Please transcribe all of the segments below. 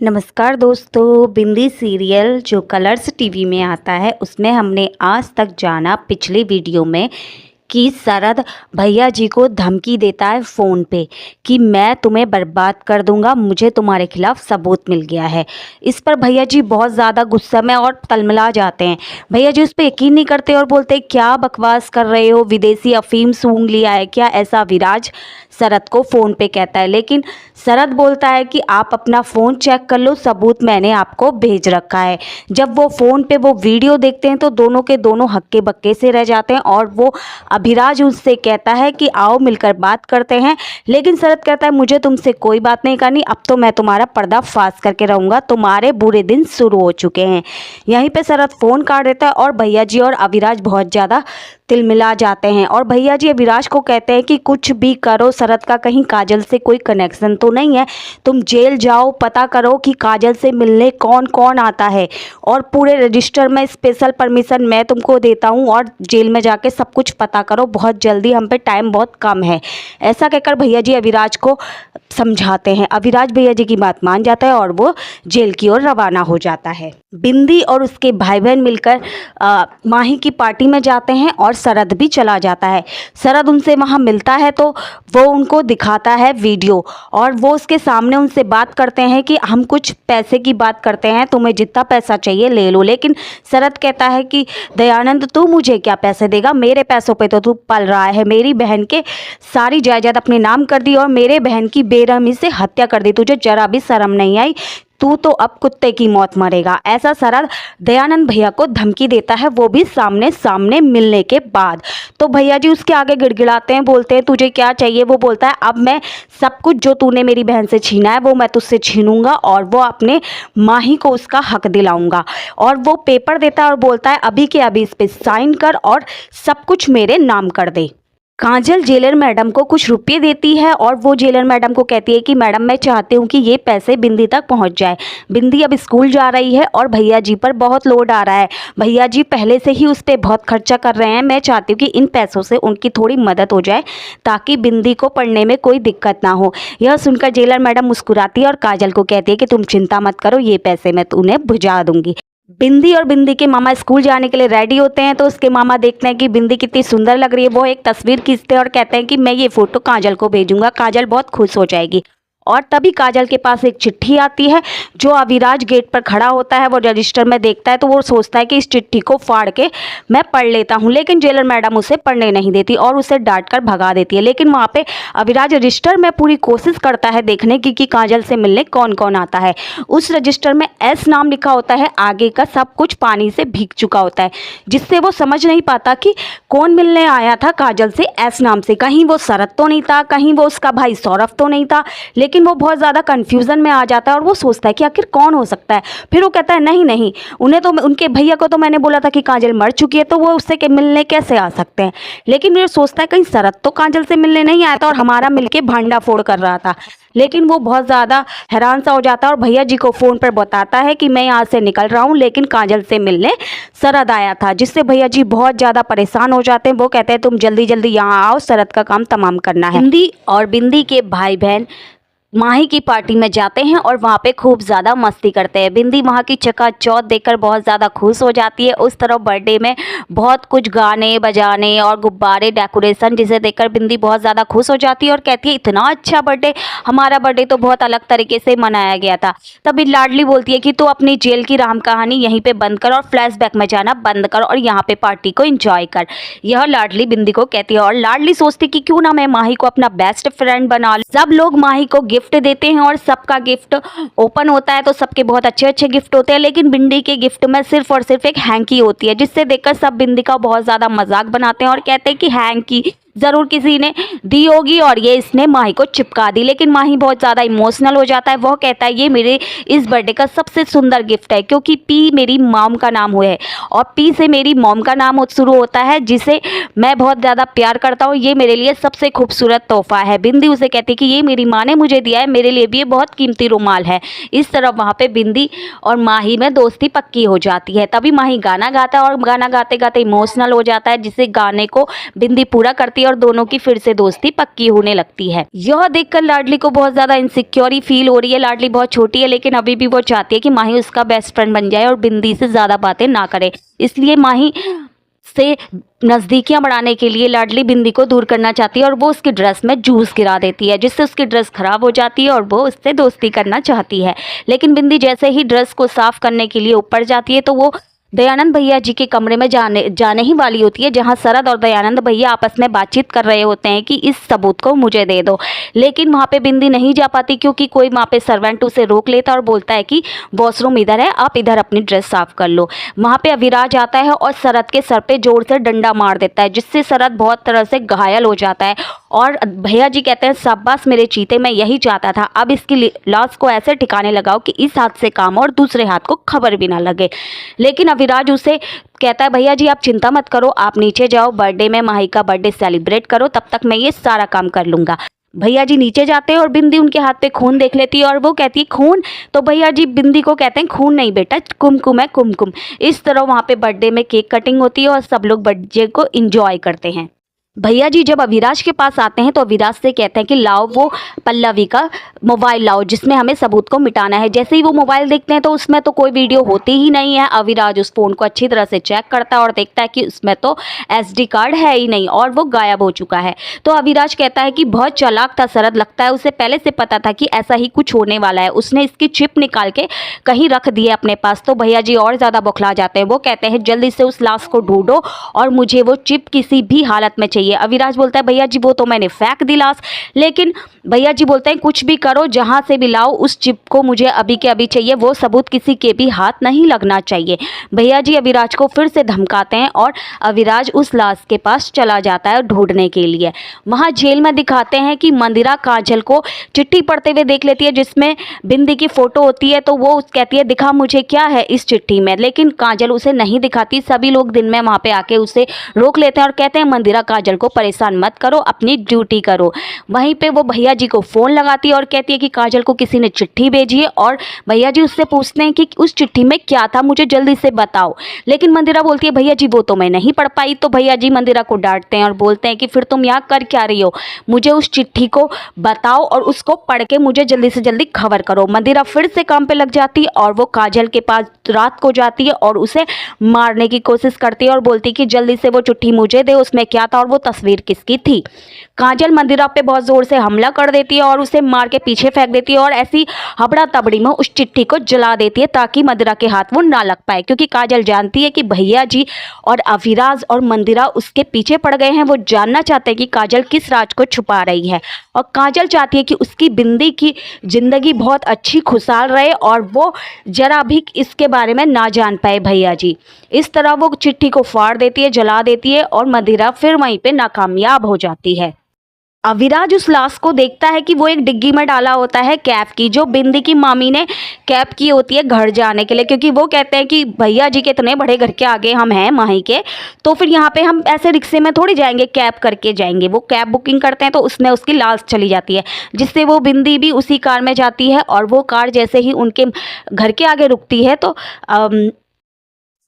नमस्कार दोस्तों, बिंदी सीरियल जो कलर्स टीवी में आता है उसमें हमने आज तक जाना पिछली वीडियो में कि शरद भैया जी को धमकी देता है फ़ोन पे कि मैं तुम्हें बर्बाद कर दूंगा, मुझे तुम्हारे खिलाफ सबूत मिल गया है। इस पर भैया जी बहुत ज़्यादा गुस्से में और तलमला जाते हैं। भैया जी उस पर यकीन नहीं करते और बोलते हैं क्या बकवास कर रहे हो, विदेशी अफीम सूंघ लिया है क्या, ऐसा विराज शरद को फ़ोन पे कहता है। लेकिन शरद बोलता है कि आप अपना फ़ोन चेक कर लो, सबूत मैंने आपको भेज रखा है। जब वो फ़ोन पे वो वीडियो देखते हैं तो दोनों के दोनों हक्के बक्के से रह जाते हैं और वो अभिराज उससे कहता है कि आओ मिलकर बात करते हैं। लेकिन शरद कहता है मुझे तुमसे कोई बात नहीं करनी, अब तो मैं तुम्हारा पर्दा फाश करके रहूँगा, तुम्हारे बुरे दिन शुरू हो चुके हैं। यहीं पे शरद फ़ोन काट देता है और भैया जी और अभिराज बहुत ज़्यादा तिलमिला जाते हैं और भैया जी अभिराज को कहते हैं कि कुछ भी करो शरद का कहीं काजल से कोई कनेक्शन तो नहीं है, तुम जेल जाओ, पता करो कि काजल से मिलने कौन कौन आता है और पूरे रजिस्टर में स्पेशल परमिशन मैं तुमको देता हूँ और जेल में जाके सब कुछ पता करो, बहुत जल्दी, हम पे टाइम बहुत कम है। ऐसा कहकर भैया जी अभिराज को समझाते हैं। अभिराज भैया जी की बात मान जाता है और वो जेल की ओर रवाना हो जाता है। बिंदी और उसके भाई बहन मिलकर माही की पार्टी में जाते हैं और शरद भी चला जाता है। शरद उनसे वहाँ मिलता है तो वो उनको दिखाता है वीडियो और वो उसके सामने उनसे बात करते हैं कि हम कुछ पैसे की बात करते हैं, तुम्हें जितना पैसा चाहिए ले लो। लेकिन शरद कहता है कि दयानंद तू मुझे क्या पैसे देगा, मेरे पैसों पे तो तू पल रहा है, मेरी बहन के सारी जायदाद अपने नाम कर दी और मेरे बहन की बेरहमी से हत्या कर दी, तुझे जरा भी शर्म नहीं आई, तू तो अब कुत्ते की मौत मरेगा। ऐसा शरद दयानंद भैया को धमकी देता है, वो भी सामने सामने मिलने के बाद। तो भैया जी उसके आगे गिड़गिड़ाते हैं, बोलते हैं तुझे क्या चाहिए। वो बोलता है अब मैं सब कुछ जो तूने मेरी बहन से छीना है वो मैं तुझसे छीनूंगा और वो अपने माही को उसका हक दिलाऊंगा। और वो पेपर देता है और बोलता है अभी के अभी इस पे साइन कर और सब कुछ मेरे नाम कर दे। काजल जेलर मैडम को कुछ रुपये देती है और वो जेलर मैडम को कहती है कि मैडम मैं चाहती हूँ कि ये पैसे बिंदी तक पहुँच जाए। बिंदी अब स्कूल जा रही है और भैया जी पर बहुत लोड आ रहा है, भैया जी पहले से ही उस पर बहुत खर्चा कर रहे हैं, मैं चाहती हूँ कि इन पैसों से उनकी थोड़ी मदद हो जाए ताकि बिंदी को पढ़ने में कोई दिक्कत ना हो। यह सुनकर जेलर मैडम मुस्कुराती है और काजल को कहती है कि तुम चिंता मत करो, ये पैसे मैं उन्हें भिजा दूंगी। बिंदी और बिंदी के मामा स्कूल जाने के लिए रेडी होते हैं तो उसके मामा देखते हैं कि बिंदी कितनी सुंदर लग रही है, वो एक तस्वीर खींचते हैं और कहते हैं कि मैं ये फ़ोटो काजल को भेजूंगा, काजल बहुत खुश हो जाएगी। और तभी काजल के पास एक चिट्ठी आती है। जो अविराज गेट पर खड़ा होता है वो रजिस्टर में देखता है तो वो सोचता है कि इस चिट्ठी को फाड़ के मैं पढ़ लेता हूँ, लेकिन जेलर मैडम उसे पढ़ने नहीं देती और उसे डांट कर भगा देती है। लेकिन वहाँ पे अविराज रजिस्टर में पूरी कोशिश करता है देखने की कि काजल से मिलने कौन कौन आता है। उस रजिस्टर में एस नाम लिखा होता है, आगे का सब कुछ पानी से भीग चुका होता है, जिससे वो समझ नहीं पाता कि कौन मिलने आया था काजल से एस नाम से। कहीं वो शरद तो नहीं था, कहीं वो उसका भाई सौरभ तो नहीं था, लेकिन वो बहुत ज़्यादा कंफ्यूजन में आ जाता है और वो सोचता है कि आखिर कौन हो सकता है। फिर वो कहता है नहीं नहीं, उन्हें तो उनके भैया को तो मैंने बोला था कि काजल मर चुकी है, तो वो उससे के मिलने कैसे आ सकते हैं। लेकिन फिर सोचता है कहीं शरद तो काजल से मिलने नहीं आया था और हमारा मिलके भांडा फोड़ कर रहा था। लेकिन वो बहुत ज़्यादा हैरान सा हो जाता है और भैया जी को फ़ोन पर बताता है कि मैं यहाँ से निकल रहा हूँ, लेकिन काजल से मिलने शरद आया था, जिससे भैया जी बहुत ज़्यादा परेशान हो जाते हैं। वो कहते हैं तुम जल्दी जल्दी यहाँ आओ, शरद का काम तमाम करना है। बिंदी और बिंदी के भाई बहन माही की पार्टी में जाते हैं और वहाँ पे खूब ज़्यादा मस्ती करते हैं। बिंदी वहाँ की चकाचौंध देखकर बहुत ज़्यादा खुश हो जाती है। उस तरफ बर्थडे में बहुत कुछ गाने बजाने और गुब्बारे डेकोरेशन, जिसे देखकर बिंदी बहुत ज़्यादा खुश हो जाती है और कहती है इतना अच्छा बर्थडे, हमारा बर्थडे तो बहुत अलग तरीके से मनाया गया था। तभी लाडली बोलती है कि तू अपनी जेल की राम कहानी यहीं पर बंद कर और फ्लैशबैक में जाना बंद कर और यहाँ पे पार्टी को इंजॉय कर। यह लाडली बिंदी को कहती है और लाडली सोचती कि क्यों ना मैं माही को अपना बेस्ट फ्रेंड बना लूं। सब लोग माही को गिफ्ट देते हैं और सबका गिफ्ट ओपन होता है तो सबके बहुत अच्छे अच्छे गिफ्ट होते हैं, लेकिन बिंदी के गिफ्ट में सिर्फ और सिर्फ एक हैंकी होती है, जिससे देखकर सब बिंदी का बहुत ज़्यादा मजाक बनाते हैं और कहते हैं कि हैंकी ज़रूर किसी ने दी होगी और ये इसने माही को चिपका दी। लेकिन माही बहुत ज़्यादा इमोशनल हो जाता है, वह कहता है ये मेरे इस बर्थडे का सबसे सुंदर गिफ्ट है, क्योंकि पी मेरी मॉम का नाम हुआ है और पी से मेरी मॉम का नाम शुरू होता है, जिसे मैं बहुत ज़्यादा प्यार करता हूँ, ये मेरे लिए सबसे खूबसूरत तोहफा है। बिंदी उसे कहती है कि ये मेरी माँ ने मुझे दिया है, मेरे लिए भी ये बहुत कीमती रुमाल है। इस तरफ वहाँ पे बिंदी और माही में दोस्ती पक्की हो जाती है। तभी माही गाना गाता है और गाना गाते गाते इमोशनल हो जाता है, जिसे गाने को बिंदी पूरा करती है और दोनों की फिर से दोस्ती पक्की होने लगती है। यह देखकर लाडली को बहुत ज्यादा इनसिक्योर फील हो रही है। लाडली बहुत छोटी है लेकिन अभी भी वो चाहती है कि माही उसका बेस्ट फ्रेंड बन जाए और बिंदी से ज्यादा बातें ना करे। इसलिए माही से नज़दीकियां बढ़ाने के लिए लाडली बिंदी को दूर करना चाहती है और वो उसकी ड्रेस में जूस गिरा देती है, जिससे उसकी ड्रेस खराब हो जाती है और वो उससे दोस्ती करना चाहती है। लेकिन बिंदी जैसे ही ड्रेस को साफ करने के लिए ऊपर जाती है तो वो दयानंद भैया जी के कमरे में जाने ही वाली होती है, जहां शरद और दयानंद भैया आपस में बातचीत कर रहे होते हैं कि इस सबूत को मुझे दे दो। लेकिन वहां पे बिंदी नहीं जा पाती क्योंकि कोई वहां पे सर्वेंट उसे रोक लेता और बोलता है कि वॉशरूम इधर है, आप इधर अपनी ड्रेस साफ कर लो। वहां पे अविराज आता है और शरद के सर पे जोर से डंडा मार देता है, जिससे शरद बहुत तरह से घायल हो जाता है। और भैया जी कहते हैं शाबाश मेरे चीते, मैं यही चाहता था, अब इसकी लाश को ऐसे ठिकाने लगाओ कि इस हाथ से काम और दूसरे हाथ को खबर भी ना लगे। लेकिन अविराज उसे कहता है भैया जी आप चिंता मत करो, आप नीचे जाओ, बर्थडे में माही का बर्थडे सेलिब्रेट करो, तब तक मैं ये सारा काम कर लूँगा। भैया जी नीचे जाते हैं और बिंदी उनके हाथ पे खून देख लेती है और वो कहती है खून? तो भैया जी बिंदी को कहते हैं खून नहीं बेटा, कुमकुम है, कुमकुम। इस तरह वहाँ पे बर्थडे में केक कटिंग होती है और सब लोग बर्थडे को इंजॉय करते हैं। भैया जी जब अविराज के पास आते हैं तो अविराज से कहते हैं कि लाओ वो पल्लवी का मोबाइल लाओ जिसमें हमें सबूत को मिटाना है। जैसे ही वो मोबाइल देखते हैं तो उसमें तो कोई वीडियो होती ही नहीं है। अविराज उस फ़ोन को अच्छी तरह से चेक करता है और देखता है कि उसमें तो SD कार्ड है ही नहीं और वो गायब हो चुका है। तो अविराज कहता है कि बहुत चालाक था शरद, लगता है उसे पहले से पता था कि ऐसा ही कुछ होने वाला है, उसने इसकी चिप निकाल के कहीं रख दी है अपने पास। तो भैया जी और ज़्यादा बौखला जाते हैं, वो कहते हैं जल्दी से उस लाश को ढूंढो और मुझे वो चिप किसी भी हालत में चाहिए। अविराज बोलता है भैया जी वो तो मैंने फेंक दी लाश। लेकिन भैया जी बोलते हैं कुछ भी करो, जहां से भी लाओ उस चिप को मुझे अभी के अभी चाहिए, वो सबूत किसी के भी हाथ नहीं लगना चाहिए। भैया जी अविराज को फिर से धमकाते हैं और अविराज उस लाश के पास चला जाता है ढूंढने के लिए। वहां जेल में दिखाते हैं कि मंदिरा काजल को चिट्ठी पढ़ते हुए देख लेती है जिसमें बिंदी की फोटो होती है। तो वो कहती है दिखा मुझे क्या है इस चिट्ठी में, लेकिन काजल उसे नहीं दिखाती। सभी लोग दिन में वहां पे आके उसे रोक लेते हैं और कहते हैं मंदिरा काजल को परेशान मत करो, अपनी ड्यूटी करो। वहीं पे वो भैया जी को फ़ोन लगाती है और कहती है कि काजल को किसी ने चिट्ठी भेजी है और भैया जी उससे पूछते हैं कि उस चिट्ठी में क्या था, मुझे जल्दी से बताओ। लेकिन मंदिरा बोलती है भैया जी वो तो मैं नहीं पढ़ पाई। तो भैया जी मंदिरा को डांटते हैं और बोलते हैं कि फिर तुम यहाँ कर क्या रही हो, मुझे उस चिट्ठी को बताओ और उसको पढ़ के मुझे जल्दी से जल्दी खबर करो। मंदिरा फिर से काम पे लग जाती है और वो काजल के पास रात को जाती है और उसे मारने की कोशिश करती है और बोलती है कि जल्दी से वो चिट्ठी मुझे दे, उसमें क्या था और वो तस्वीर किसकी थी। काजल मंदिरा पे बहुत जोर से हमला कर देती है और उसे मार के पीछे फेंक देती है और ऐसी हबड़ा तबड़ी में उस चिट्ठी को जला देती है ताकि मंदिरा के हाथ वो ना लग पाए, क्योंकि काजल जानती है कि भैया जी और अविराज और मंदिरा उसके पीछे पड़ गए हैं। वो जानना चाहते हैं कि काजल किस राज को छुपा रही है और काजल चाहती है कि उसकी बिंदी की जिंदगी बहुत अच्छी खुशहाल रहे और वो जरा भी इसके बारे में ना जान पाए भैया जी। इस तरह वो चिट्ठी को फाड़ देती है, जला देती है और मंदिरा फिर वहीं पे नाकामयाब हो जाती है। अविराज उस लाश को देखता है कि वो एक डिग्गी में डाला होता है कैप की, जो बिंदी की मामी ने कैप की होती है घर जाने के लिए, क्योंकि वो कहते हैं कि भैया जी के इतने बड़े घर के आगे हम हैं माही के, तो फिर यहाँ पे हम ऐसे रिक्शे में थोड़ी जाएंगे, कैब करके जाएंगे। वो कैब बुकिंग करते हैं तो उसमें उसकी लाश चली जाती है, जिससे वो बिंदी भी उसी कार में जाती है और वो कार जैसे ही उनके घर के आगे रुकती है तो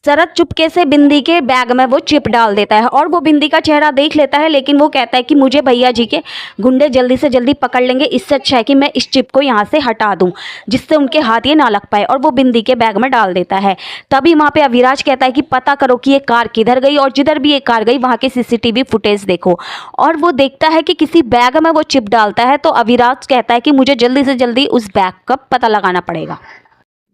शरद चुपके से बिंदी के बैग में वो चिप डाल देता है और वो बिंदी का चेहरा देख लेता है, लेकिन वो कहता है कि मुझे भैया जी के गुंडे जल्दी से जल्दी पकड़ लेंगे, इससे अच्छा है कि मैं इस चिप को यहाँ से हटा दूँ जिससे उनके हाथ ये ना लग पाए, और वो बिंदी के बैग में डाल देता है। तभी वहाँ पे अविराज कहता है कि पता करो कि ये कार किधर गई और जिधर भी ये कार गई वहाँ के CCTV फुटेज देखो, और वो देखता है कि किसी बैग में वो चिप डालता है। तो अविराज कहता है कि मुझे जल्दी से जल्दी उस बैग का पता लगाना पड़ेगा।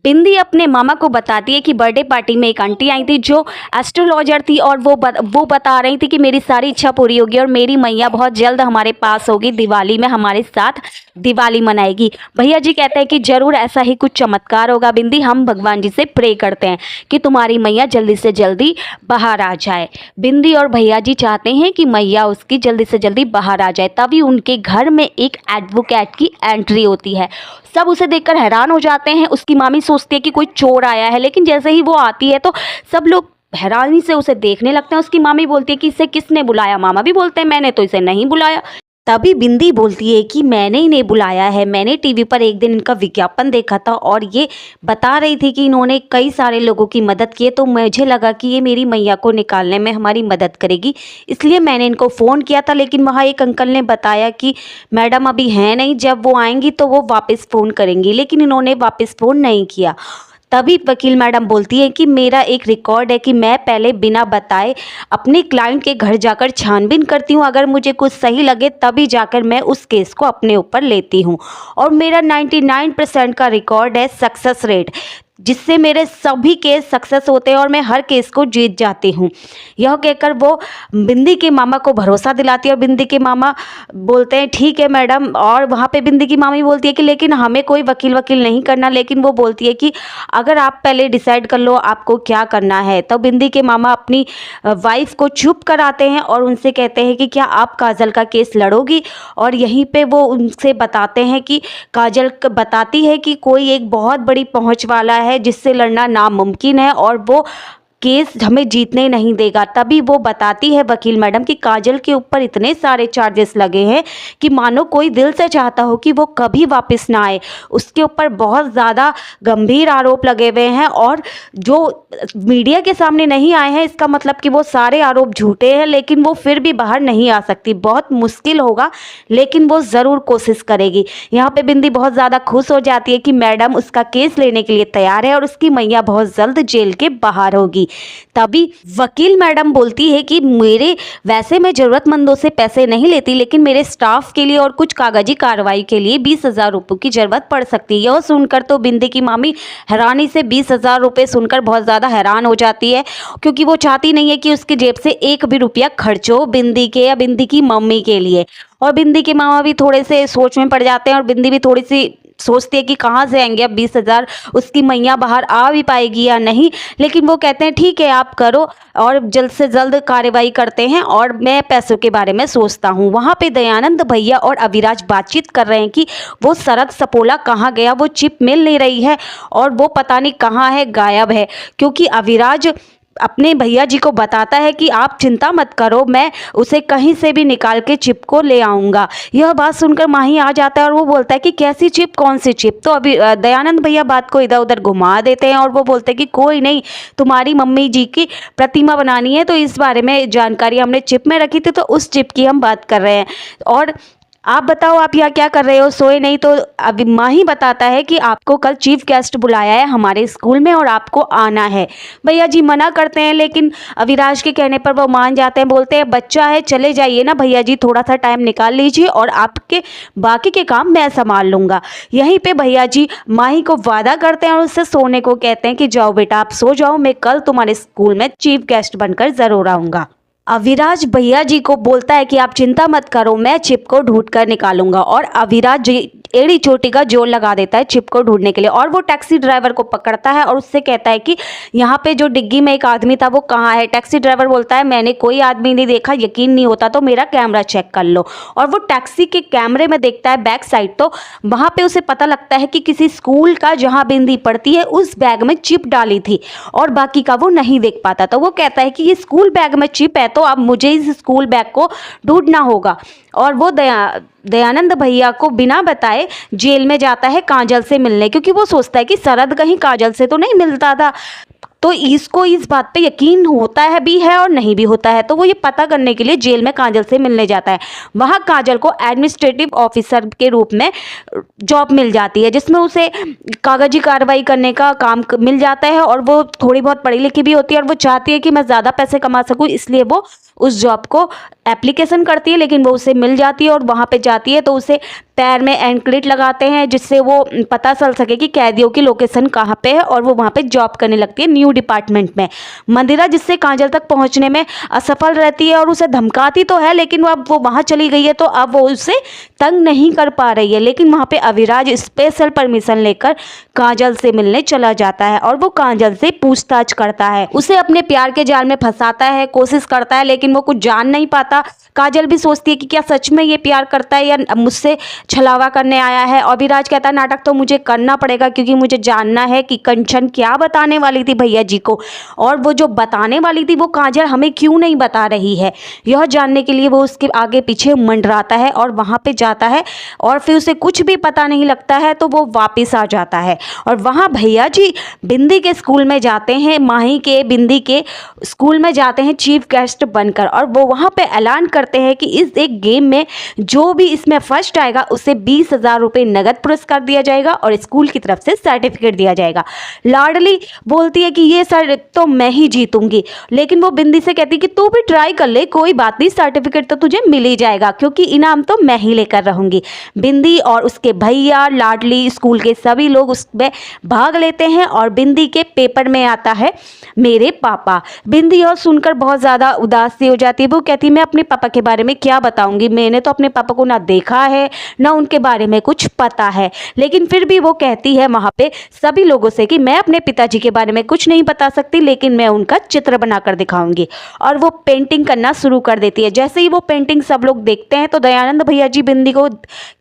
बिंदी अपने मामा को बताती है कि बर्थडे पार्टी में एक आंटी आई थी जो एस्ट्रोलॉजर थी और वो बता रही थी कि मेरी सारी इच्छा पूरी होगी और मेरी मैया बहुत जल्द हमारे पास होगी, दिवाली में हमारे साथ दिवाली मनाएगी। भैया जी कहते हैं कि जरूर ऐसा ही कुछ चमत्कार होगा बिंदी, हम भगवान जी से प्रे करते हैं कि तुम्हारी मैया जल्दी से जल्दी बाहर आ जाए। बिंदी और भैया जी चाहते हैं कि मैया उसकी जल्दी से जल्दी बाहर आ जाए। तभी उनके घर में एक एडवोकेट की एंट्री होती है। सब उसे देखकर हैरान हो जाते हैं। उसकी मामी सोचती है कि कोई चोर आया है, लेकिन जैसे ही वो आती है तो सब लोग हैरानी से उसे देखने लगते हैं। उसकी मामी बोलती है कि इसे किसने बुलाया? मामा भी बोलते हैं मैंने तो इसे नहीं बुलाया। तभी बिंदी बोलती है कि मैंने इन्हें बुलाया है, मैंने टीवी पर एक दिन इनका विज्ञापन देखा था और ये बता रही थी कि इन्होंने कई सारे लोगों की मदद की है, तो मुझे लगा कि ये मेरी मैया को निकालने में हमारी मदद करेगी, इसलिए मैंने इनको फ़ोन किया था। लेकिन वहाँ एक अंकल ने बताया कि मैडम अभी हैं नहीं, जब वो आएंगी तो वो वापस फ़ोन करेंगी, लेकिन इन्होंने वापस फ़ोन नहीं किया। तभी वकील मैडम बोलती है कि मेरा एक रिकॉर्ड है कि मैं पहले बिना बताए अपने क्लाइंट के घर जाकर छानबीन करती हूँ, अगर मुझे कुछ सही लगे तभी जाकर मैं उस केस को अपने ऊपर लेती हूँ, और मेरा 99% का रिकॉर्ड है सक्सेस रेट, जिससे मेरे सभी केस सक्सेस होते हैं और मैं हर केस को जीत जाती हूँ। यह कहकर वो बिंदी के मामा को भरोसा दिलाती है और बिंदी के मामा बोलते हैं ठीक है मैडम, और वहाँ पे बिंदी की मामी बोलती है कि लेकिन हमें कोई वकील नहीं करना, लेकिन वो बोलती है कि अगर आप पहले डिसाइड कर लो आपको क्या करना है। तो बिंदी के मामा अपनी वाइफ को चुप कराते हैं और उनसे कहते हैं कि क्या आप काजल का केस लड़ोगी, और यहीं पे वो उनसे बताते हैं कि काजल बताती है कि कोई एक बहुत बड़ी पहुंच वाला है जिससे लड़ना नामुमकिन है और वो केस हमें जीतने नहीं देगा। तभी वो बताती है वकील मैडम कि काजल के ऊपर इतने सारे चार्जेस लगे हैं कि मानो कोई दिल से चाहता हो कि वो कभी वापस ना आए, उसके ऊपर बहुत ज़्यादा गंभीर आरोप लगे हुए हैं और जो मीडिया के सामने नहीं आए हैं इसका मतलब कि वो सारे आरोप झूठे हैं, लेकिन वो फिर भी बाहर नहीं आ सकती, बहुत मुश्किल होगा लेकिन वो ज़रूर कोशिश करेगी। यहाँ पे बिंदी बहुत ज़्यादा खुश हो जाती है कि मैडम उसका केस लेने के लिए तैयार है और उसकी मैया बहुत जल्द जेल के बाहर होगी। तभी वकील मैडम बोलती है कि वैसे मैं ज़रूरतमंदों से पैसे नहीं लेती, लेकिन मेरे स्टाफ के लिए और कुछ कागजी कार्रवाई के लिए 20,000 रुपये की ज़रूरत पड़ सकती है। यह सुनकर तो बिंदी की मामी हैरानी से 20,000 रुपये सुनकर बहुत ज़्यादा हैरान हो जाती है, क्योंकि वो चाहती नहीं है कि उसकी जेब से एक भी रुपया खर्च हो बिंदी के या बिंदी की मम्मी के लिए। और बिंदी के मामा भी थोड़े से सोच में पड़ जाते हैं और बिंदी भी थोड़ी सी सोचती है कि कहाँ से आएंगे अब 20,000, उसकी मैया बाहर आ भी पाएगी या नहीं। लेकिन वो कहते हैं ठीक है आप करो, और जल्द से जल्द कार्रवाई करते हैं और मैं पैसों के बारे में सोचता हूँ। वहाँ पे दयानंद भैया और अविराज बातचीत कर रहे हैं कि वो शरद सपोला कहाँ गया, वो चिप मिल नहीं रही है और वो पता नहीं कहाँ है, गायब है, क्योंकि अविराज अपने भैया जी को बताता है कि आप चिंता मत करो, मैं उसे कहीं से भी निकाल के चिप को ले आऊँगा। यह बात सुनकर माही आ जाता है और वो बोलता है कि कैसी चिप, कौन सी चिप। तो अभी दयानंद भैया बात को इधर उधर घुमा देते हैं और वो बोलते हैं कि कोई नहीं, तुम्हारी मम्मी जी की प्रतिमा बनानी है तो इस बारे में जानकारी हमने चिप में रखी थी, तो उस चिप की हम बात कर रहे हैं। और आप बताओ आप यहाँ क्या कर रहे हो, सोए नहीं? तो अभी माही बताता है कि आपको कल चीफ गेस्ट बुलाया है हमारे स्कूल में और आपको आना है। भैया जी मना करते हैं, लेकिन अविराज के कहने पर वो मान जाते हैं, बोलते हैं बच्चा है चले जाइए ना भैया जी, थोड़ा सा टाइम निकाल लीजिए और आपके बाकी के काम मैं संभाल लूँगा। यहीं पर भैया जी माही को वादा करते हैं और उससे सोने को कहते हैं कि जाओ बेटा आप सो जाओ, मैं कल तुम्हारे स्कूल में चीफ गेस्ट बनकर ज़रूर आऊँगा। अविराज भैया जी को बोलता है कि आप चिंता मत करो, मैं चिप को ढूंढ कर निकालूंगा, और अविराज जी एड़ी चोटी का जोर लगा देता है चिप को ढूंढने के लिए। और वो टैक्सी ड्राइवर को पकड़ता है और उससे कहता है कि यहाँ पे जो डिग्गी में एक आदमी था वो कहाँ है। टैक्सी ड्राइवर बोलता है मैंने कोई आदमी नहीं देखा, यकीन नहीं होता तो मेरा कैमरा चेक कर लो। और वो टैक्सी के कैमरे में देखता है बैक साइड, तो वहाँ पे उसे पता लगता है कि किसी स्कूल का जहाँ बिंदी पड़ती है उस बैग में चिप डाली थी और बाकी का वो नहीं देख पाता। तो वो कहता है कि ये स्कूल बैग में चिप है तो अब मुझे इस स्कूल बैग को ढूंढना होगा। और वो दयानंद भैया को बिना बताए जेल में जाता है काजल से मिलने, क्योंकि वो सोचता है कि शरद कहीं काजल से तो नहीं मिलता था। तो इसको इस बात पे यकीन होता है भी है और नहीं भी होता है, तो वो ये पता करने के लिए जेल में काजल से मिलने जाता है। वहाँ काजल को एडमिनिस्ट्रेटिव ऑफिसर के रूप में जॉब मिल जाती है, जिसमें उसे कागजी कार्रवाई करने का काम मिल जाता है और वो थोड़ी बहुत पढ़ी लिखी भी होती है और वो चाहती है कि मैं ज़्यादा पैसे कमा सकूँ, इसलिए वो उस जॉब को एप्लीकेशन करती है, लेकिन वो उसे मिल जाती है। और वहाँ पे जाती है तो उसे पैर में एंकलेट लगाते हैं जिससे वो पता चल सके कि कैदियों की लोकेशन कहाँ पे है, और वो वहाँ पे जॉब करने लगती है न्यू डिपार्टमेंट में। मंदिरा जिससे काजल तक पहुँचने में असफल रहती है और उसे धमकाती तो है, लेकिन वो वहाँ चली गई है तो अब वो उसे तंग नहीं कर पा रही है। लेकिन वहाँ पे अविराज स्पेशल परमिशन लेकर काजल से मिलने चला जाता है और वो काजल से पूछताछ करता है, उसे अपने प्यार के जाल में फंसाता है, कोशिश करता है, लेकिन वो कुछ जान नहीं पाता। काजल भी सोचती है कि क्या सच में ये प्यार करता है या मुझसे छलावा करने आया है। अविराज कहता है नाटक तो मुझे करना पड़ेगा क्योंकि मुझे जानना है कि कंचन क्या बताने वाली थी भैया जी को, और वो जो बताने वाली थी वो काजल हमें क्यों नहीं बता रही है। यह जानने के लिए वो उसके आगे पीछे मंडराता है और वहाँ पे जाता है और फिर उसे कुछ भी पता नहीं लगता है तो वो वापस आ जाता है। और वहाँ भैया जी बिंदी के स्कूल में जाते हैं, माही के बिंदी के स्कूल में जाते हैं चीफ गेस्ट बनकर, और वो वहाँ पे ऐलान करते हैं कि इस एक गेम में जो भी इसमें फर्स्ट आएगा उसे 20,000 रुपये नगद पुरस्कार दिया जाएगा और स्कूल की तरफ से सर्टिफिकेट दिया जाएगा। लाडली बोलती है कि ये सर तो मैं ही जीतूंगी, लेकिन वो बिंदी से कहती है कि तू भी ट्राई कर ले, कोई बात नहीं, सर्टिफिकेट तो तुझे मिल ही जाएगा क्योंकि इनाम तो मैं ही लेकर रहूंगी। बिंदी और उसके भैया, लाडली, स्कूल के सभी लोग उसमें भाग लेते हैं और बिंदी के पेपर में आता है मेरे पापा। बिंदी और सुनकर बहुत ज़्यादा उदास सी हो जाती है। वो कहती है मैं अपने पापा के बारे में क्या बताऊंगी, मैंने तो अपने पापा को ना देखा है ना उनके बारे में कुछ पता है। लेकिन फिर भी वो कहती है वहाँ पे सभी लोगों से कि मैं अपने पिताजी के बारे में कुछ नहीं बता सकती, लेकिन मैं उनका चित्र बनाकर दिखाऊंगी। और वो पेंटिंग करना शुरू कर देती है। जैसे ही वो पेंटिंग सब लोग देखते हैं तो दयानंद भैया जी बिंदी को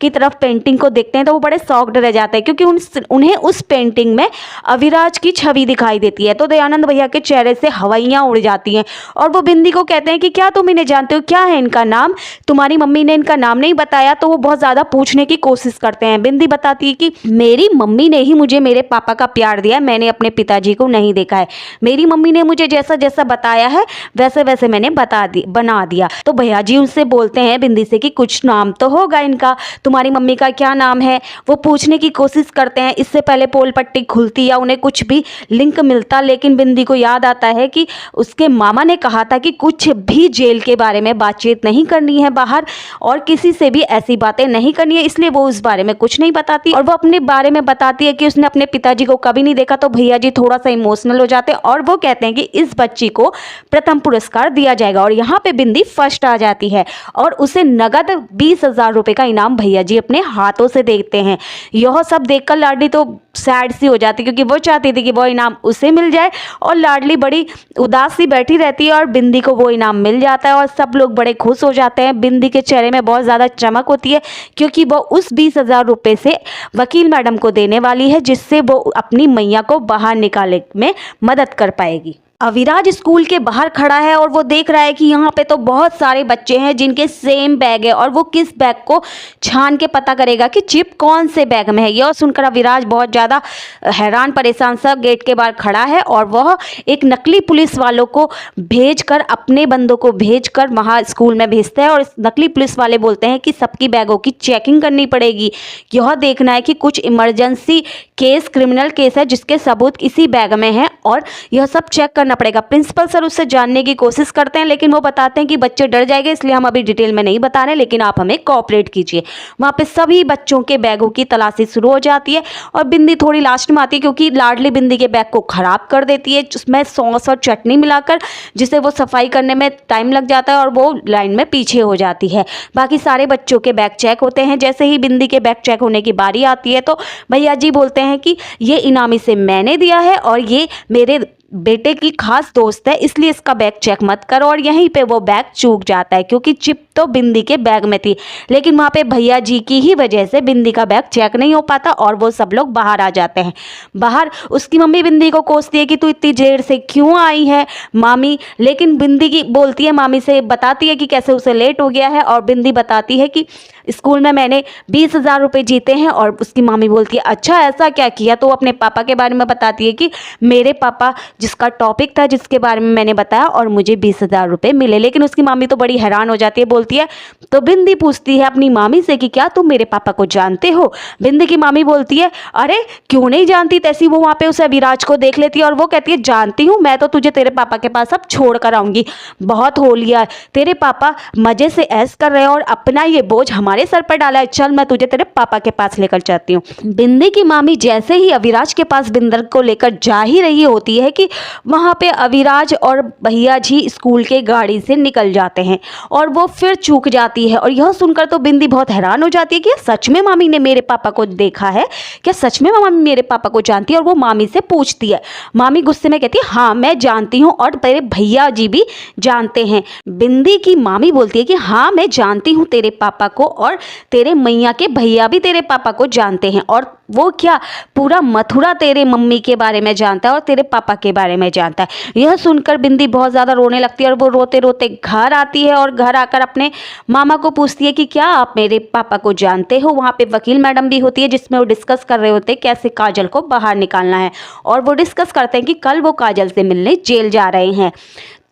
की तरफ पेंटिंग को देखते हैं तो वो बड़े शॉक्ड रह जाते हैं क्योंकि उन्हें उस पेंटिंग में अविराज की छवि दिखाई देती है। तो दयानंद भैया के चेहरे से हवाइयाँ उड़ जाती हैं और वो बिंदी को कहते हैं कि क्या तुम इन्हें जानते हो, क्या है इनका नाम, तुम्हारी मम्मी ने इनका नाम नहीं बताया। तो वो बहुत ज़्यादा पूछने की कोशिश करते हैं। बिंदी बताती है कि मेरी मम्मी ने ही मुझे मेरे पापा का प्यार दिया, मैंने अपने पिताजी को नहीं देखा है, मेरी मम्मी ने मुझे जैसा जैसा बताया है वैसे वैसे मैंने बना दिया। तो भैया जी उनसे बोलते हैं बिंदी से कि कुछ नाम तो होगा इनका, तुम्हारी मम्मी का क्या नाम है। वो पूछने की कोशिश करते हैं, इससे पहले पोल पट्टी खुलती या उन्हें कुछ भी लिंक मिलता, लेकिन बिंदी को याद आता है कि उसके मामा ने कहा था कि कुछ भी जेल के बारे में बातचीत नहीं करनी है बाहर और किसी से भी ऐसी बातें नहीं करनी है, इसलिए वो उस बारे में कुछ नहीं बताती और वो अपने बारे में बताती है कि उसने अपने पिताजी को कभी नहीं देखा। तो भैया जी थोड़ा सा इमोशनल हो जाते हैं और वो कहते हैं कि इस बच्ची को प्रथम पुरस्कार दिया जाएगा और यहाँ पे बिंदी फर्स्ट आ जाती है और उसे नगद 20,000 रुपये का इनाम भैया जी अपने हाथों से देते हैं। यह सब देखकर लाडली तो सैड सी हो जाती क्योंकि वो चाहती थी कि वो इनाम उसे मिल जाए और लाडली बड़ी उदास सी बैठी रहती है और बिंदी को वो इनाम मिल जाता है और सब लोग बड़े खुश हो जाते हैं। बिंदी के चेहरे में बहुत ज़्यादा चमक होती है क्योंकि वो उस 20,000 रुपये से वकील मैडम को देने वाली है जिससे वो अपनी मैया को बाहर निकालने में मदद कर पाएगी। अविराज स्कूल के बाहर खड़ा है और वो देख रहा है कि यहाँ पे तो बहुत सारे बच्चे हैं जिनके सेम बैग है और वो किस बैग को छान के पता करेगा कि चिप कौन से बैग में है। यह सुनकर अविराज बहुत ज़्यादा हैरान परेशान सा गेट के बाहर खड़ा है और वह एक नकली पुलिस वालों को भेजकर अपने बंदों को भेजकर वहाँ स्कूल में भेजता है और इस नकली पुलिस वाले बोलते हैं कि सबकी बैगों की चेकिंग करनी पड़ेगी, यह देखना है कि कुछ इमरजेंसी केस, क्रिमिनल केस है जिसके सबूत इसी बैग में है और यह सब चेक करना पड़ेगा। प्रिंसिपल सर उससे जानने की कोशिश करते हैं लेकिन वो बताते हैं कि बच्चे डर जाएंगे इसलिए हम अभी डिटेल में नहीं बता रहे, लेकिन आप हमें कोऑपरेट कीजिए। वहाँ पे सभी बच्चों के बैगों की तलाशी शुरू हो जाती है और बिंदी थोड़ी लास्ट में आती है क्योंकि लाडली बिंदी के बैग को खराब कर देती है उसमें सॉस और चटनी मिलाकर, जिसे वो सफाई करने में टाइम लग जाता है और वो लाइन में पीछे हो जाती है। बाकी सारे बच्चों के बैग चेक होते हैं। जैसे ही बिंदी के बैग चेक होने की बारी आती है तो भैया जी बोलते हैं कि ये इनाम इसे मैंने दिया है और ये मेरे बेटे की खास दोस्त है इसलिए इसका बैग चेक मत करो। और यहीं पे वो बैग चूक जाता है क्योंकि चिप तो बिंदी के बैग में थी, लेकिन वहाँ पे भैया जी की ही वजह से बिंदी का बैग चेक नहीं हो पाता और वो सब लोग बाहर आ जाते हैं। बाहर उसकी मम्मी बिंदी को कोसती है कि तू इतनी देर से क्यों आई है मामी, लेकिन बिंदी की बोलती है, मामी से बताती है कि कैसे उसे लेट हो गया है और बिंदी बताती है कि स्कूल में मैंने 20,000 रुपये जीते हैं और उसकी मामी बोलती है अच्छा ऐसा क्या किया। तो अपने पापा के बारे में बताती है कि मेरे पापा जिसका टॉपिक था जिसके बारे में मैंने बताया और मुझे 20,000 रुपये मिले। लेकिन उसकी मामी तो बड़ी हैरान हो जाती है, बोलती है, तो बिंदी पूछती है अपनी मामी से कि क्या तुम मेरे पापा को जानते हो। बिंदी की मामी बोलती है अरे क्यों नहीं जानती, तैसी वो वहाँ पे उसे अविराज को देख लेती है और वो कहती है जानती हूँ, मैं तो तुझे तेरे पापा के पास अब छोड़ कर आऊँगी, बहुत हो लिया, तेरे पापा मज़े से ऐश कर रहे हैं और अपना ये बोझ हमारे सर पर डाला है, चल मैं तुझे तेरे पापा के पास लेकर जाती हूँ। बिंदी की मामी जैसे ही अविराज के पास बिंदर को लेकर जा ही रही होती है कि वहाँ पे अविराज और भैया जी स्कूल के गाड़ी से निकल जाते हैं और वो फिर चूक जाती है। और यह सुनकर तो बिंदी बहुत हैरान हो जाती है कि सच में मामी ने मेरे पापा को देखा है क्या, सच में मामी मेरे पापा को जानती है। और वो मामी से पूछती है। मामी गुस्से में कहती है हाँ मैं जानती हूँ और तेरे भैया जी भी जानते हैं। बिंदी की मामी बोलती है कि हाँ मैं जानती हूँ तेरे पापा को और तेरे मैया के भैया भी तेरे पापा को जानते हैं। और वो क्या, पूरा मथुरा तेरे मम्मी के बारे में जानता है और तेरे पापा के बारे में जानता है। यह सुनकर बिंदी बहुत ज़्यादा रोने लगती है और वो रोते रोते घर आती है और घर आकर अपने मामा को पूछती है कि क्या आप मेरे पापा को जानते हो। वहाँ पे वकील मैडम भी होती है जिसमें वो डिस्कस कर रहे होते हैं कैसे काजल को बाहर निकालना है। और वो डिस्कस करते हैं कि कल वो काजल से मिलने जेल जा रहे हैं।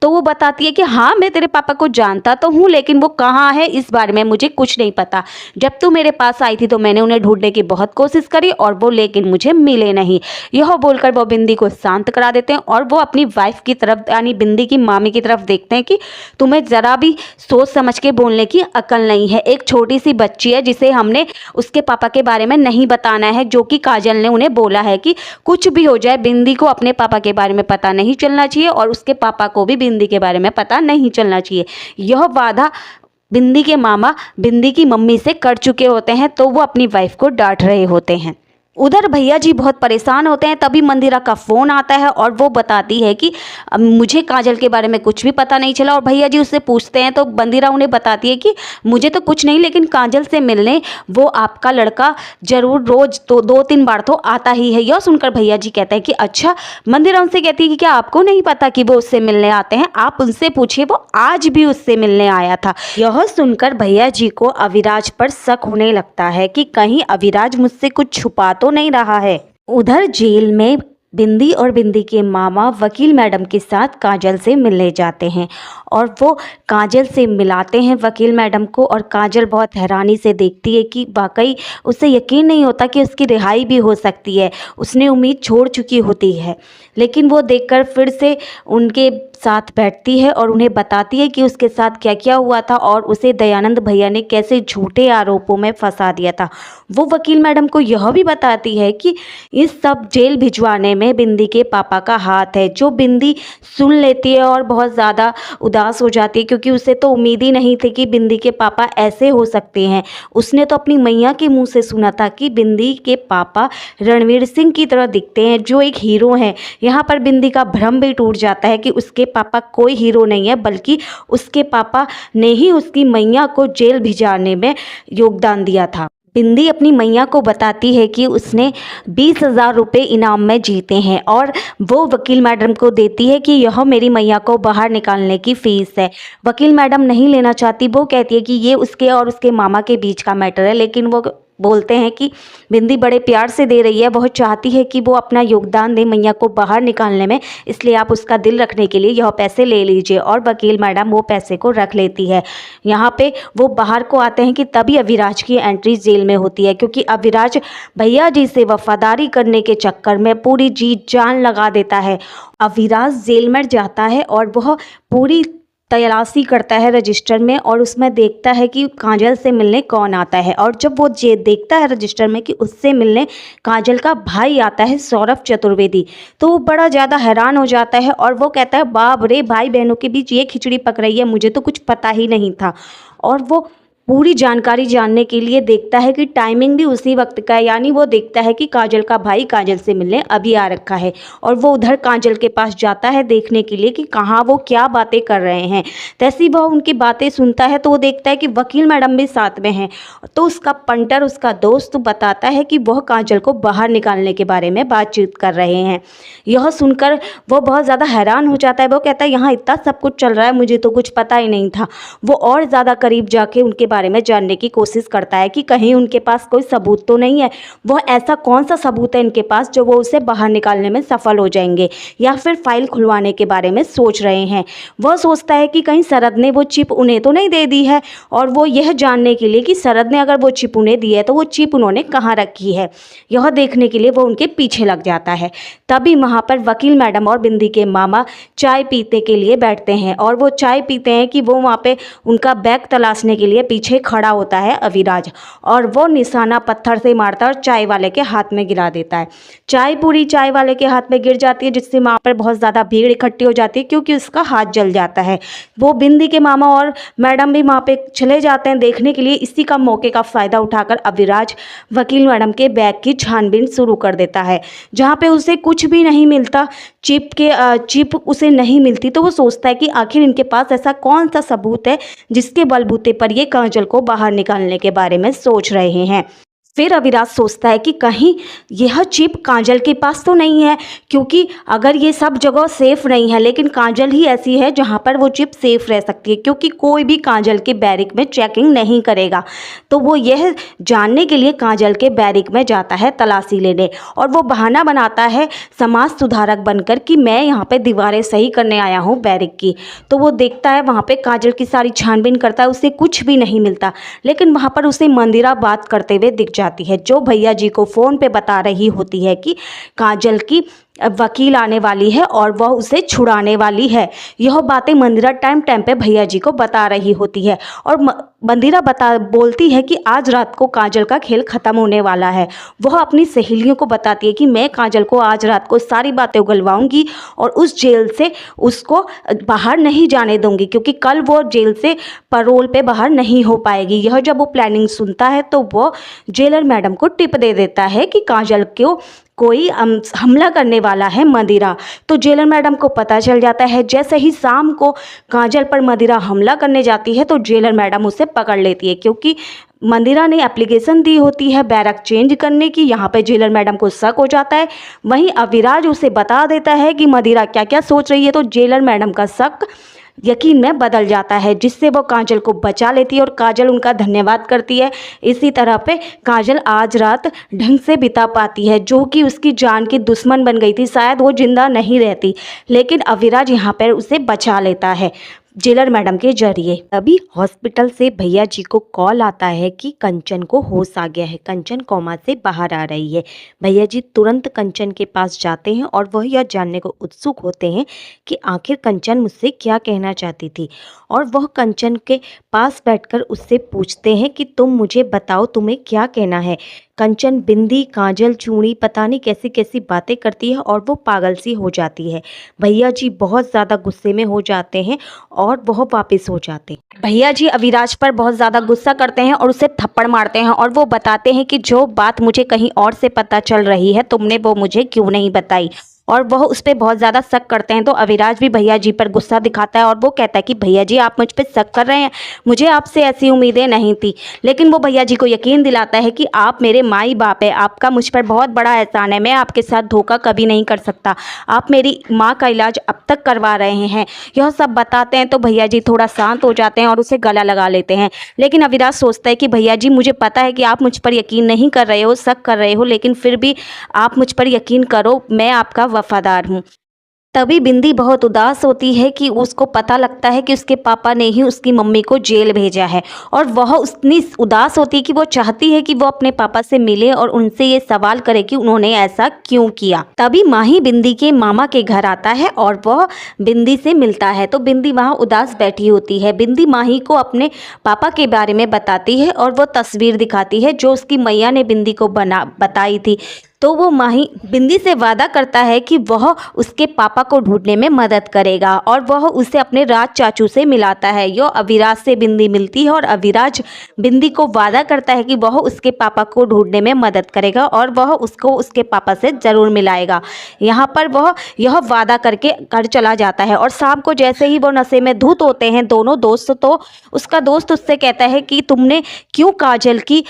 तो वो बताती है कि हाँ मैं तेरे पापा को जानता तो हूँ लेकिन वो कहाँ है इस बारे में मुझे कुछ नहीं पता। जब तू मेरे पास आई थी तो मैंने उन्हें ढूंढने की बहुत कोशिश करी और वो लेकिन मुझे मिले नहीं। यह बोलकर वो बिंदी को शांत करा देते हैं और वो अपनी वाइफ की तरफ यानी बिंदी की मामी की तरफ देखते हैं कि तुम्हें ज़रा भी सोच समझ के बोलने की अकल नहीं है। एक छोटी सी बच्ची है जिसे हमने उसके पापा के बारे में नहीं बताना है, जो कि काजल ने उन्हें बोला है कि कुछ भी हो जाए बिंदी को अपने पापा के बारे में पता नहीं चलना चाहिए और उसके पापा को भी बिंदी के बारे में पता नहीं चलना चाहिए। यह वादा बिंदी के मामा बिंदी की मम्मी से कर चुके होते हैं तो वो अपनी वाइफ को डांट रहे होते हैं। उधर भैया जी बहुत परेशान होते हैं। तभी मंदिरा का फ़ोन आता है और वो बताती है कि मुझे काजल के बारे में कुछ भी पता नहीं चला। और भैया जी उससे पूछते हैं तो मंदिरा उन्हें बताती है कि मुझे तो कुछ नहीं, लेकिन काजल से मिलने वो आपका लड़का ज़रूर रोज़ तो 2-3 बार तो आता ही है। यह सुनकर भैया जी कहते हैं कि अच्छा। मंदिरा उनसे कहती है कि क्या आपको नहीं पता कि वो उससे मिलने आते हैं, आप उनसे पूछिए, वो आज भी उससे मिलने आया था। यह सुनकर भैया जी को अविराज पर शक होने लगता है कि कहीं अविराज मुझसे कुछ छुपा तो नहीं रहा है। उधर जेल में बिंदी और बिंदी के मामा वकील मैडम के साथ काजल से मिलने जाते हैं और वो काजल से मिलाते हैं वकील मैडम को। और काजल बहुत हैरानी से देखती है कि वाकई उसे यकीन नहीं होता कि उसकी रिहाई भी हो सकती है। उसने उम्मीद छोड़ चुकी होती है, लेकिन वो देखकर फिर से उनके साथ बैठती है और उन्हें बताती है कि उसके साथ क्या क्या हुआ था और उसे दयानंद भैया ने कैसे झूठे आरोपों में फंसा दिया था। वो वकील मैडम को यह भी बताती है कि इस सब जेल भिजवाने में बिंदी के पापा का हाथ है, जो बिंदी सुन लेती है और बहुत ज़्यादा उदास हो जाती है क्योंकि उसे तो उम्मीद ही नहीं थी कि बिंदी के पापा ऐसे हो सकते हैं। उसने तो अपनी मैया के मुंह से सुना था कि बिंदी के पापा रणवीर सिंह की तरह दिखते हैं, जो एक हीरो हैं। यहाँ पर बिंदी का भ्रम भी टूट जाता है कि उसके पापा कोई हीरो नहीं है, बल्कि उसके पापा ने ही उसकी मैया को जेल भिजाने में योगदान दिया था। बिंदी अपनी मैया को बताती है कि उसने 20,000 रुपये इनाम में जीते हैं और वो वकील मैडम को देती है कि यह मेरी मैया को बाहर निकालने की फ़ीस है। वकील मैडम नहीं लेना चाहती, वो कहती है कि ये उसके और उसके मामा के बीच का मैटर है, लेकिन वो बोलते हैं कि बिंदी बड़े प्यार से दे रही है, बहुत चाहती है कि वो अपना योगदान दे मैया को बाहर निकालने में, इसलिए आप उसका दिल रखने के लिए यह पैसे ले लीजिए। और वकील मैडम वो पैसे को रख लेती है। यहाँ पे वो बाहर को आते हैं कि तभी अविराज की एंट्री जेल में होती है, क्योंकि अविराज भैया जी से वफादारी करने के चक्कर में पूरी जी जान लगा देता है। अविराज जेल में जाता है और वह पूरी तलाशी करता है रजिस्टर में और उसमें देखता है कि काजल से मिलने कौन आता है। और जब वो देखता है रजिस्टर में कि उससे मिलने काजल का भाई आता है सौरभ चतुर्वेदी, तो वो बड़ा ज़्यादा हैरान हो जाता है और वो कहता है बाप रे, भाई बहनों के बीच ये खिचड़ी पक रही है, मुझे तो कुछ पता ही नहीं था। और वो पूरी जानकारी जानने के लिए देखता है कि टाइमिंग भी उसी वक्त का है, यानी वो देखता है कि काजल का भाई काजल से मिलने अभी आ रखा है। और वो उधर काजल के पास जाता है देखने के लिए कि कहाँ वो क्या बातें कर रहे हैं। तैसी वह उनकी बातें सुनता है तो वो देखता है कि वकील मैडम भी साथ में हैं। तो उसका पंटर, उसका दोस्त बताता है कि वह काजल को बाहर निकालने के बारे में बातचीत कर रहे हैं। यह सुनकर वो बहुत ज़्यादा हैरान हो जाता है। वो कहता है यहाँ इतना सब कुछ चल रहा है, मुझे तो कुछ पता ही नहीं था। वो और ज़्यादा करीब जाके उनके बारे में जानने की कोशिश करता है कि कहीं उनके पास कोई सबूत तो नहीं है। वह ऐसा कौन सा सबूत है इनके पास जो वो उसे बाहर निकालने में सफल हो जाएंगे, या फिर फाइल खुलवाने के बारे में सोच रहे हैं। वह सोचता है कि कहीं शरद ने वो चिप उन्हें तो नहीं दे दी है, और वो यह जानने के लिए कि शरद ने अगर वो चिप उन्हें दी है तो वो चिप उन्होंने कहाँ रखी है, यह देखने के लिए वो उनके पीछे लग जाता है। तभी वहाँ पर वकील मैडम और बिंदी के मामा चाय पीने के लिए बैठते हैं और वो चाय पीते हैं कि वो वहाँ पे उनका बैग तलाशने के लिए पीछे पीछे खड़ा होता है अविराज और वो निशाना पत्थर से मारता है और चाय वाले के हाथ में गिरा देता है। चाय पूरी चाय वाले के हाथ में गिर जाती है, जिससे वहाँ पर बहुत ज़्यादा भीड़ इकट्ठी हो जाती है क्योंकि उसका हाथ जल जाता है। वो बिंदी के मामा और मैडम भी वहाँ पे चले जाते हैं देखने के लिए। इसी का मौके का फ़ायदा उठाकर अविराज वकील मैडम के बैग की छानबीन शुरू कर देता है, जहाँ पे उसे कुछ भी नहीं मिलता, चिप उसे नहीं मिलती। तो वो सोचता है कि आखिर इनके पास ऐसा कौन सा सबूत है जिसके बलबूते पर ये काजल को बाहर निकालने के बारे में सोच रहे हैं। फिर अविराज सोचता है कि कहीं यह चिप काजल के पास तो नहीं है, क्योंकि अगर ये सब जगह सेफ़ नहीं है लेकिन काजल ही ऐसी है जहाँ पर वो चिप सेफ़ रह सकती है, क्योंकि कोई भी काजल के बैरिक में चेकिंग नहीं करेगा। तो वो यह जानने के लिए काजल के बैरिक में जाता है तलाशी लेने, और वो बहाना बनाता है समाज सुधारक बनकर कि मैं यहाँ पे दीवारें सही करने आया हूँ बैरिक की। तो वो देखता है वहाँ पे काजल की सारी छानबीन करता है, उसे कुछ भी नहीं मिलता। लेकिन वहाँ पर उसे मंदिरा बात करते हुए दिख जाती है, जो भैया जी को फ़ोन पे बता रही होती है कि काजल की वकील आने वाली है और वह उसे छुड़ाने वाली है। यह बातें मंदिरा टाइम टाइम पे भैया जी को बता रही होती है, और मंदिरा बोलती है कि आज रात को काजल का खेल ख़त्म होने वाला है। वह अपनी सहेलियों को बताती है कि मैं काजल को आज रात को सारी बातें उगलवाऊंगी और उस जेल से उसको बाहर नहीं जाने दूंगी, क्योंकि कल वो जेल से पैरोल पे बाहर नहीं हो पाएगी। यह जब वो प्लानिंग सुनता है तो वो जेलर मैडम को टिप दे देता है कि काजल को कोई हमला करने वाला है मंदिरा। तो जेलर मैडम को पता चल जाता है। जैसे ही शाम को काजल पर मंदिरा हमला करने जाती है तो जेलर मैडम उसे पकड़ लेती है, क्योंकि मंदिरा ने एप्लीकेशन दी होती है बैरक चेंज करने की। यहाँ पे जेलर मैडम को शक हो जाता है। वहीं अविराज उसे बता देता है कि मंदिरा क्या क्या सोच रही है, तो जेलर मैडम का शक यकीन में बदल जाता है, जिससे वो काजल को बचा लेती है और काजल उनका धन्यवाद करती है। इसी तरह पे काजल आज रात ढंग से बिता पाती है, जो कि उसकी जान की दुश्मन बन गई थी। शायद वो जिंदा नहीं रहती, लेकिन अविराज यहाँ पर उसे बचा लेता है जेलर मैडम के जरिए। तभी हॉस्पिटल से भैया जी को कॉल आता है कि कंचन को होश आ गया है, कंचन कोमा से बाहर आ रही है। भैया जी तुरंत कंचन के पास जाते हैं और वह यह जानने को उत्सुक होते हैं कि आखिर कंचन मुझसे क्या कहना चाहती थी, और वह कंचन के पास बैठकर उससे पूछते हैं कि तुम मुझे बताओ तुम्हें क्या कहना है। कंचन बिंदी, काजल, चूड़ी, पता नहीं कैसी कैसी बातें करती है और वो पागल सी हो जाती है। भैया जी बहुत ज़्यादा गुस्से में हो जाते हैं और वह वापस हो जाते हैं। भैया जी अविराज पर बहुत ज़्यादा गुस्सा करते हैं और उसे थप्पड़ मारते हैं, और वो बताते हैं कि जो बात मुझे कहीं और से पता चल रही है तुमने वो मुझे क्यों नहीं बताई, और वह उस पर बहुत ज़्यादा शक करते हैं। तो अविराज भी भैया जी पर गुस्सा दिखाता है और वो कहता है कि भैया जी आप मुझ पर शक कर रहे हैं, मुझे आपसे ऐसी उम्मीदें नहीं थी। लेकिन वो भैया जी को यकीन दिलाता है कि आप मेरे माई बाप है, आपका मुझ पर बहुत बड़ा एहसान है, मैं आपके साथ धोखा कभी नहीं कर सकता, आप मेरी माँ का इलाज अब तक करवा रहे हैं। यह सब बताते हैं तो भैया जी थोड़ा शांत हो जाते हैं और उसे गला लगा लेते हैं। लेकिन अविराज सोचता है कि भैया जी मुझे पता है कि आप मुझ पर यकीन नहीं कर रहे हो, शक कर रहे हो, लेकिन फिर भी आप मुझ पर यकीन करो, मैं आपका वफादार हूँ। तभी बिंदी बहुत उदास होती है कि उसको पता लगता है कि उसके पापा ने ही उसकी मम्मी को जेल भेजा है, और वह उतनी उदास होती है कि वो चाहती है कि वो अपने पापा से मिले और उनसे ये सवाल करे कि उन्होंने ऐसा क्यों किया। तभी माही बिंदी के मामा के घर आता है और वह बिंदी से मिलता है। तो बिंदी वहाँ उदास बैठी होती है। बिंदी माही को अपने पापा के बारे में बताती है और वो तस्वीर दिखाती है जो उसकी मैया ने बिंदी को बताई थी। तो वो माही बिंदी से वादा करता है कि वह उसके पापा को ढूंढने में मदद करेगा, और वह उसे अपने राज चाचू से मिलाता है। यो अविराज से बिंदी मिलती है और अविराज बिंदी को वादा करता है कि वह उसके पापा को ढूंढने में मदद करेगा और वह उसको उसके पापा से ज़रूर मिलाएगा। यहाँ पर वह यह वादा करके घर चला जाता है, और शाम को जैसे ही वो नशे में धुत होते हैं दोनों दोस्त, तो उसका दोस्त उससे कहता है कि तुमने क्यों काजल की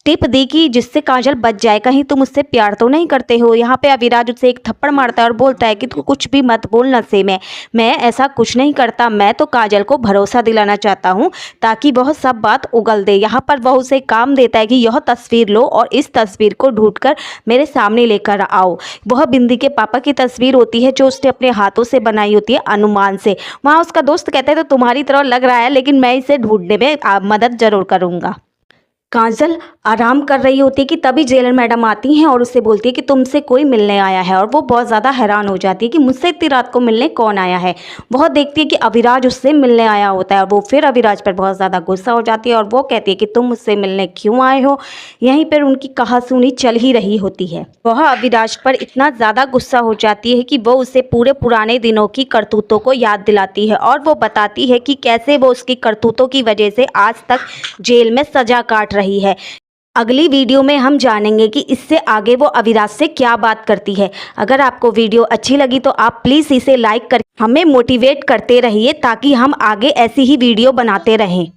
टिप दी कि जिससे काजल बच जाए, कहीं तुम उससे प्यार तो नहीं करते हो। यहाँ पे अविराज उससे एक थप्पड़ मारता है और बोलता है कि तू कुछ भी मत बोल नशे में, मैं ऐसा कुछ नहीं करता, मैं तो काजल को भरोसा दिलाना चाहता हूँ ताकि वह सब बात उगल दे। यहाँ पर वह उसे काम देता है कि यह तस्वीर लो और इस तस्वीर को ढूंढकर मेरे सामने लेकर आओ। वह बिंदी के पापा की तस्वीर होती है जो उसने अपने हाथों से बनाई होती है अनुमान से। वहाँ उसका दोस्त कहता है तो तुम्हारी तरह लग रहा है, लेकिन मैं इसे ढूंढने में मदद जरूर करूँगा। काजल आराम कर रही होती है कि तभी जेलर मैडम आती हैं और उससे बोलती है कि तुमसे कोई मिलने आया है, और वो बहुत ज़्यादा हैरान हो जाती है कि मुझसे इतनी रात को मिलने कौन आया है। बहुत देखती है कि अविराज उससे मिलने आया होता है और वो फिर अविराज पर बहुत ज़्यादा गुस्सा हो जाती है और वो कहती है कि तुम मुझसे मिलने क्यों आए हो। यहीं पर उनकी कहासुनी चल ही रही होती है। वह अविराज पर इतना ज़्यादा गुस्सा हो जाती है कि वो उसे पूरे पुराने दिनों की करतूतों को याद दिलाती है और वो बताती है कि कैसे वो उसकी करतूतों की वजह से आज तक जेल में सजा काट रही है। अगली वीडियो में हम जानेंगे कि इससे आगे वो अविराज से क्या बात करती है। अगर आपको वीडियो अच्छी लगी तो आप प्लीज़ इसे लाइक कर हमें मोटिवेट करते रहिए ताकि हम आगे ऐसी ही वीडियो बनाते रहें।